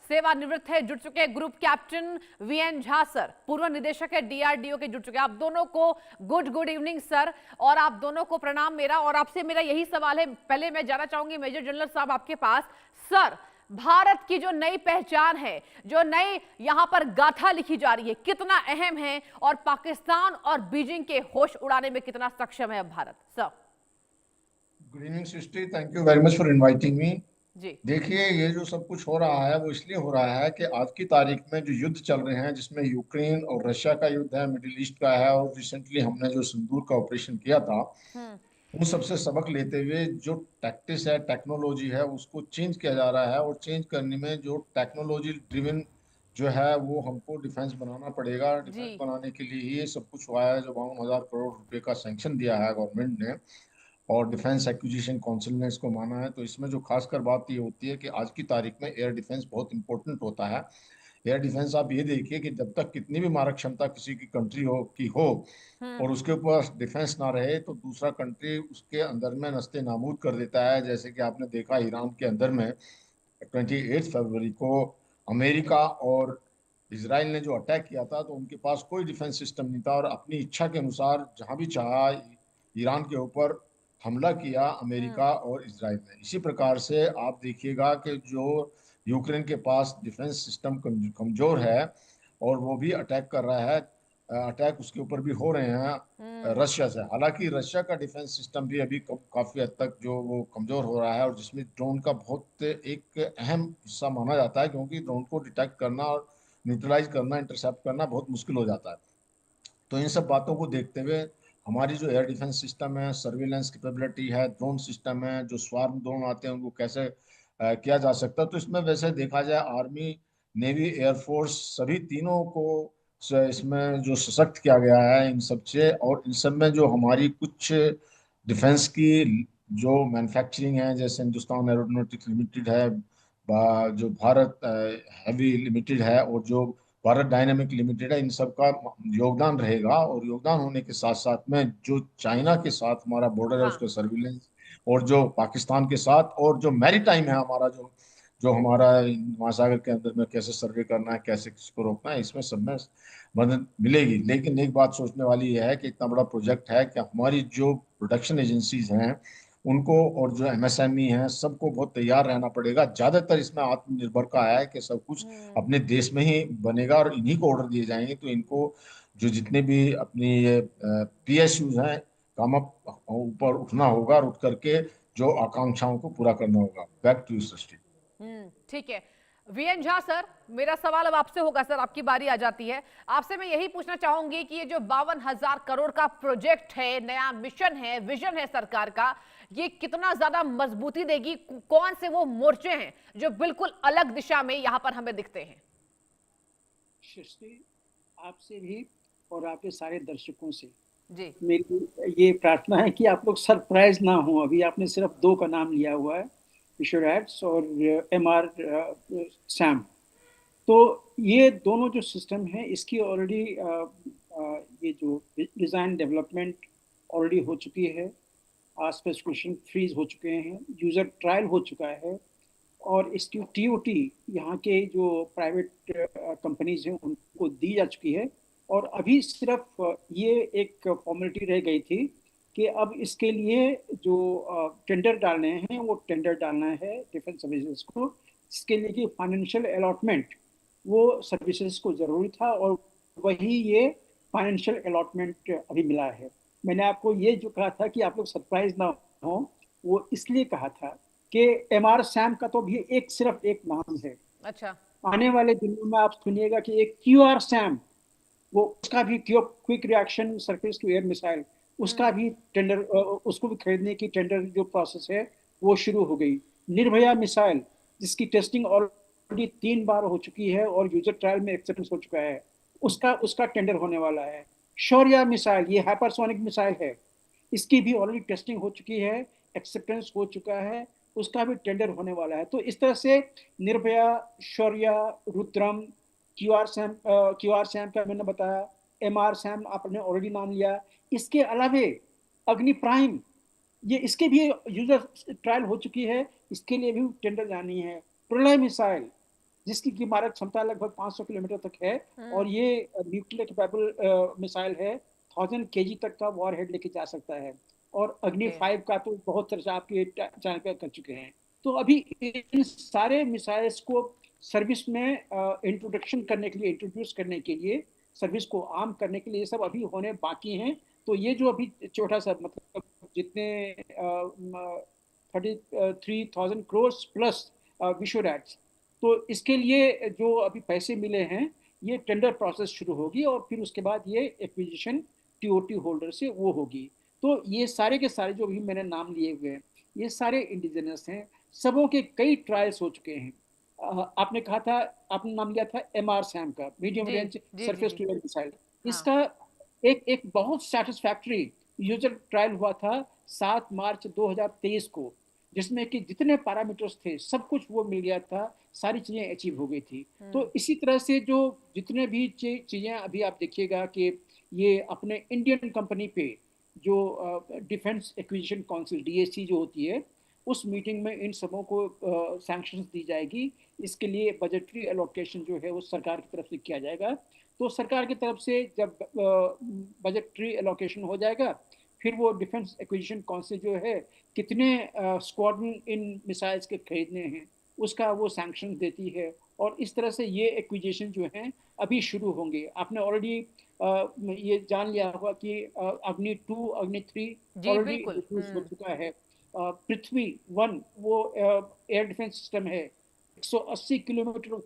सेवानिवृत्त है, जुड़ चुके हैं group captain V N Jha sir, पूर्व निदेशक है डीआरडीओ के, जुड़ चुके हैं। आप दोनों को गुड इवनिंग सर, और आप दोनों को प्रणाम मेरा। और आपसे मेरा यही सवाल है, पहले मैं जाना चाहूंगी मेजर जनरल साहब आपके पास। सर, भारत की जो नई पहचान है, जो नई यहां पर गाथा लिखी जा रही है, कितना अहम है, और पाकिस्तान और बीजिंग के होश उड़ाने में कितना सक्षम है अब Bharat? Sir. Good evening Srishti, thank you very much for inviting me. जी। देखिए, ये जो सब कुछ हो रहा है वो इसलिए हो रहा है कि आज की तारीख में जो युद्ध चल रहे हैं, जिसमें यूक्रेन और रशिया का युद्ध है, मिडिल ईस्ट का है, और रिसेंटली हमने जो सिंदूर का ऑपरेशन किया था, हम्म। उन सबसे सबक लेते हुए जो टैक्टिस है, टेक्नोलॉजी है, उसको चेंज किया जा रहा है। और चेंज करने में जो टेक्नोलॉजी ड्रिवन जो है वो हमको डिफेंस बनाना पड़ेगा। जी। डिफेंस बनाने के लिए ये सब कुछ हुआ है। जो 52,000 करोड़ रुपए का सैंक्शन दिया है गवर्नमेंट ने, और डिफेंस एक्विजिशन काउंसिल ने इसको माना है, तो इसमें जो खासकर बात ये होती है कि आज की तारीख में एयर डिफेंस बहुत इंपॉर्टेंट होता है। एयर डिफेंस, आप ये देखिए कि जब तक कितनी भी मारक क्षमता किसी की कंट्री हो हम्म। और उसके ऊपर डिफेंस ना रहे, तो दूसरा कंट्री उसके अंदर में नस्ते नाबूद कर देता है। जैसे कि आपने देखा ईरान के अंदर में 28 फरवरी को अमेरिका और इसराइल ने जो अटैक किया था, तो उनके पास कोई डिफेंस सिस्टम नहीं था, और अपनी इच्छा के अनुसार जहां भी चाहा ईरान के ऊपर हमला किया हम्म। अमेरिका और इसराइल ने। इसी प्रकार से आप देखिएगा कि जो यूक्रेन के पास डिफेंस सिस्टम कमजोर है, और वो भी अटैक कर रहा है। अटैक उसके ऊपर भी हो रहे हैं हम्म। रशिया से। हालांकि रशिया का डिफेंस सिस्टम भी अभी काफी हद तक जो वो कमजोर हो रहा है, और जिसमें ड्रोन का बहुत एक अहम हिस्सा माना जाता है, क्योंकि ड्रोन को डिटेक्ट करना और न्यूट्रलाइज करना, इंटरसेप्ट करना बहुत मुश्किल हो जाता है। तो इन सब बातों को देखते हुए हमारी जो एयर डिफेंस सिस्टम है, सर्विलेंस कैपेबिलिटी है, ड्रोन सिस्टम है, जो स्वार्म ड्रोन आते हैं उनको कैसे किया जा सकता है, तो इसमें वैसे देखा जाए आर्मी, नेवी, एयरफोर्स, सभी तीनों को इसमें जो सशक्त किया गया है इन सब से। और इन सब में जो हमारी कुछ डिफेंस की जो मैन्युफैक्चरिंग है, जैसे हिंदुस्तान एरोनॉटिक्स लिमिटेड है, जो भारत हैवी लिमिटेड है, और जो भारत डायनेमिक लिमिटेड है, इन सब का योगदान रहेगा। और योगदान होने के साथ साथ में जो चाइना के साथ हमारा बॉर्डर है, हाँ। उसका सर्विलेंस, और जो पाकिस्तान के साथ, और जो मैरीटाइम है हमारा, जो जो हमारा महासागर के अंदर में कैसे सर्वे करना है, कैसे किसको रोकना है, इसमें सब में मदद मिलेगी। लेकिन एक बात सोचने वाली यह है कि इतना बड़ा प्रोजेक्ट है कि हमारी जो प्रोडक्शन एजेंसीज हैं उनको, और जो एमएसएमई हैं, सबको बहुत तैयार रहना पड़ेगा। ज्यादातर इसमें आत्मनिर्भर का है कि सब कुछ हम्म। अपने देश में ही बनेगा, और इन्हीं को ऑर्डर दिए जाएंगे। तो इनको जो जितने भी अपनी ये पीएसयूज हैं, काम अप ऊपर उठना होगा, और उठ करके जो आकांक्षाओं को पूरा करना होगा। बैक टू यू सृष्टि। ठीक है। वीएन झा सर, मेरा सवाल अब आपसे होगा सर, आपकी बारी आ जाती है। आपसे मैं यही पूछना चाहूंगी कि ये जो 52,000 करोड़ का प्रोजेक्ट है, नया मिशन है, विजन है सरकार का, ये कितना ज्यादा मजबूती देगी? कौन से वो मोर्चे हैं जो बिल्कुल अलग दिशा में यहां पर हमें दिखते हैं? सृष्टि, आपसे भी और आपके सारे दर्शकों से जी। मेरी ये प्रार्थना है कि आप लोग सरप्राइज ना हो। अभी आपने सिर्फ दो का नाम लिया हुआ है, विश्वरैट्स और एमआर सैम। तो ये दोनों जो सिस्टम है, इसकी ऑलरेडी ये जो डिज़ाइन डेवलपमेंट ऑलरेडी हो चुकी है, स्पेसिफिकेशन फ्रीज हो चुके हैं, यूज़र ट्रायल हो चुका है, और इसकी टीओटी यहाँ के जो प्राइवेट कंपनीज हैं उनको दी जा चुकी है। और अभी सिर्फ ये एक फॉर्मेलिटी रह गई थी कि अब इसके लिए जो टेंडर डालने हैं वो टेंडर डालना है डिफेंस सर्विसेज को। इसके लिए कि फाइनेंशियल अलॉटमेंट वो सर्विसेज को जरूरी था, और वही ये फाइनेंशियल अलॉटमेंट अभी मिला है। मैंने आपको ये जो कहा था कि आप लोग सरप्राइज ना हो, वो इसलिए कहा था कि एमआर सैम का तो भी एक सिर्फ एक नाम है। अच्छा। आने वाले दिनों में आप सुनिएगा कि एक क्यूआर सैम, वो उसका भी quick reaction surface to air missile, उसका भी टेंडर, उसको भी खरीदने की टेंडर जो प्रोसेस है वो शुरू हो गई। निर्भया मिसाइल, जिसकी टेस्टिंग ऑलरेडी 3 बार हो चुकी है और यूजर ट्रायल में एक्सेप्टेंस हो चुका है, उसका उसका टेंडर होने वाला है। शौर्य मिसाइल, ये हाइपरसोनिक मिसाइल है, इसकी भी ऑलरेडी टेस्टिंग हो चुकी है, एक्सेप्टेंस हो चुका है, उसका भी टेंडर होने वाला है। तो इस तरह से निर्भया, शौर्य, रुद्रम, क्यू आर सैम का मैंने बताया, एम आर सैम आपने ऑलरेडी नाम लिया। इसके अलावे अग्नि प्राइम, ये इसके भी यूजर ट्रायल हो चुकी है, इसके लिए भी टेंडर जानी है। प्रलय मिसाइल, जिसकी की मारक क्षमता लगभग 500 किलोमीटर तक है, और हम्म। ये न्यूक्लियर कैपेबल मिसाइल है, 1000 kg तक का वॉरहेड लेके जा सकता है। और अग्नि ओके। 5 का तो बहुत चर्चा आपके चैनल पे कर चुके हैं। तो अभी इन सारे मिसाइल्स को सर्विस में इंट्रोडक्शन करने के लिए, इंट्रोड्यूस करने के लिए, सर्विस को आम करने के लिए, ये सब अभी होने बाकी हैं। तो ये जो अभी छोटा सा, मतलब जितने 33,000 करोड़ प्लस विश्वरैट्स, तो इसके लिए जो अभी पैसे मिले हैं, ये टेंडर प्रोसेस शुरू होगी, और फिर उसके बाद ये एक्विजिशन टीओटी होल्डर से वो होगी। तो ये सारे के सारे जो भी मैंने नाम लिए हुए हैं, ये सारे इंडिजिनस हैं। सबों के कई ट्रायल्स हो चुके हैं। आपने कहा था, आपने नाम लिया था एमआर सैम का, मीडियम जी रेंज जी जी सरफेस जी। To air missile. हाँ। इसका एक एक बहुत सेटिस्फैक्ट्री यूजर ट्रायल हुआ था 7 मार्च 2023 को, जिसमें कि जितने पैरामीटर्स थे सब कुछ वो मिल गया था, सारी चीज़ें अचीव हो गई थी। हम्म। तो इसी तरह से जो जितने भी चीज़ें अभी आप देखिएगा कि ये अपने इंडियन कंपनी पे जो डिफेंस एक्विजिशन काउंसिल डीएसी जो होती है, उस मीटिंग में इन सबों को सैंक्शंस दी जाएगी। इसके लिए बजटरी एलोकेशन जो है वो सरकार की तरफ से किया जाएगा। तो सरकार की तरफ से जब बजटरी एलोकेशन हो जाएगा, फिर वो डिफेंस एक्विजिशन काउंसिल जो है कितने स्क्वाड्रन इन मिसाइल्स के खरीदने हैं, उसका वो सैंक्शन देती है। और इस तरह से ये एक्विजिशन जो हैं अभी शुरू होंगे। आपने ऑलरेडी ये जान लिया होगा कि अग्नि 2, अग्नि 3 जी ऑलरेडी बिल्कुल। इंट्रोड्यूस हो हम्म। चुका है। पृथ्वी 1 वो एयर डिफेंस सिस्टम है, 180 किलोमीटर